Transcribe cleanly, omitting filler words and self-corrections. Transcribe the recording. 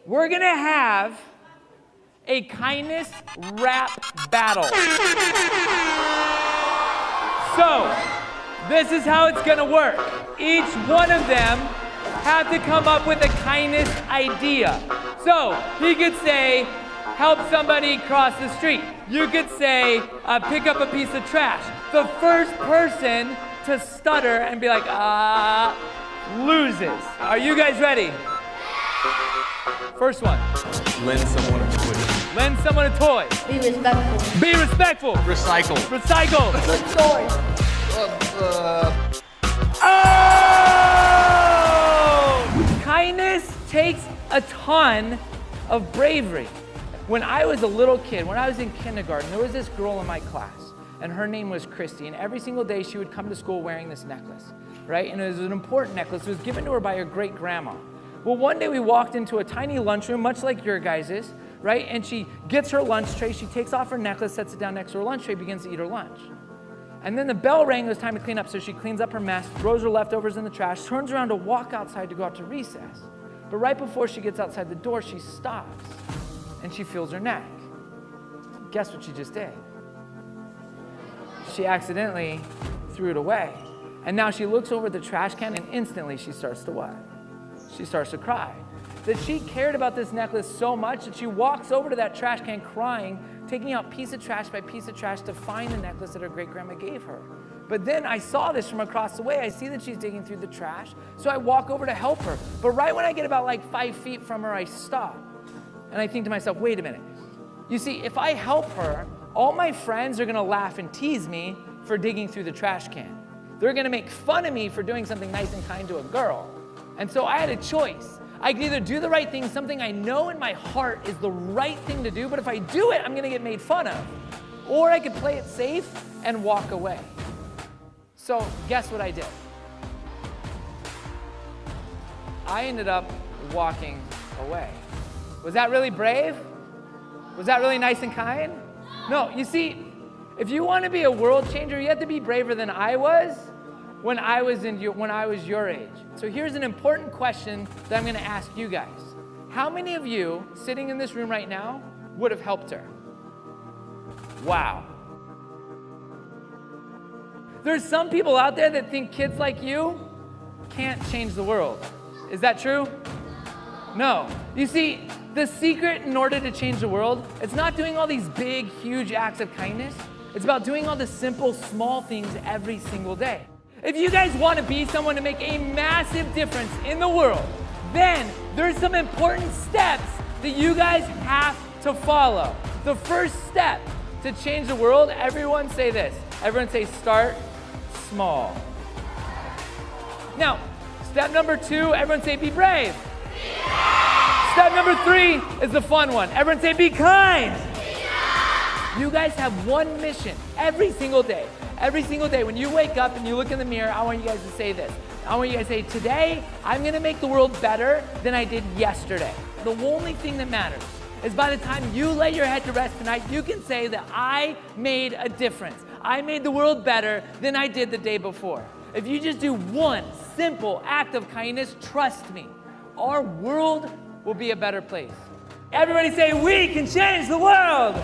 we're going to have a kindness rap battle. So, this is how it's going to work. Each one of them have to come up with a kindness idea. So, he could say, help somebody cross the street. You could say, pick up a piece of trash. The first person to stutter and be like, loses. Are you guys ready? First one. Lend someone a toy. Lend someone a toy. Be respectful. Be respectful. Recycle. Recycle. Good choice. Oh! Kindness takes a ton of bravery. When I was a little kid, when I was in kindergarten, there was this girl in my class, and her name was Christy, and every single day she would come to school wearing this necklace, right? And it was an important necklace. It was given to her by her great-grandma. Well, one day we walked into a tiny lunchroom, much like your guys's, right? And she gets her lunch tray, she takes off her necklace, sets it down next to her lunch tray, begins to eat her lunch. And then the bell rang, it was time to clean up, so she cleans up her mess, throws her leftovers in the trash, turns around to walk outside to go out to recess. But right before she gets outside the door, she stops, and she feels her neck. Guess what she just did? She accidentally threw it away. And now she looks over at the trash can, and instantly she starts to what? She starts to cry. That she cared about this necklace so much that she walks over to that trash can crying, taking out piece of trash by piece of trash to find the necklace that her great-grandma gave her. But then I saw this from across the way. I see that she's digging through the trash, so I walk over to help her. But right when I get about like 5 feet from her, I stop. And I think to myself, wait a minute. You see, if I help her, all my friends are gonna laugh and tease me for digging through the trash can. They're gonna make fun of me for doing something nice and kind to a girl. And so I had a choice. I could either do the right thing, something I know in my heart is the right thing to do, but if I do it, I'm gonna get made fun of. Or I could play it safe and walk away. So guess what I did? I ended up walking away. Was that really brave? Was that really nice and kind? No, you see, if you want to be a world changer, you have to be braver than I was when I was your age. So here's an important question that I'm going to ask you guys. How many of you sitting in this room right now would have helped her? Wow. There's some people out there that think kids like you can't change the world. Is that true? No. You see, the secret in order to change the world, it's not doing all these big, huge acts of kindness. It's about doing all the simple, small things every single day. If you guys want to be someone to make a massive difference in the world, then there's some important steps that you guys have to follow. The first step to change the world, everyone say this. Everyone say start small. Now, step number 2, everyone say be brave. Step number 3 is the fun one. Everyone say be kind. You guys have one mission every single day. Every single day when you wake up and you look in the mirror, I want you guys to say this. I want you guys to say, today, I'm gonna make the world better than I did yesterday. The only thing that matters is by the time you lay your head to rest tonight, you can say that I made a difference. I made the world better than I did the day before. If you just do one simple act of kindness, trust me, our world will be a better place. Everybody say, we can change the world.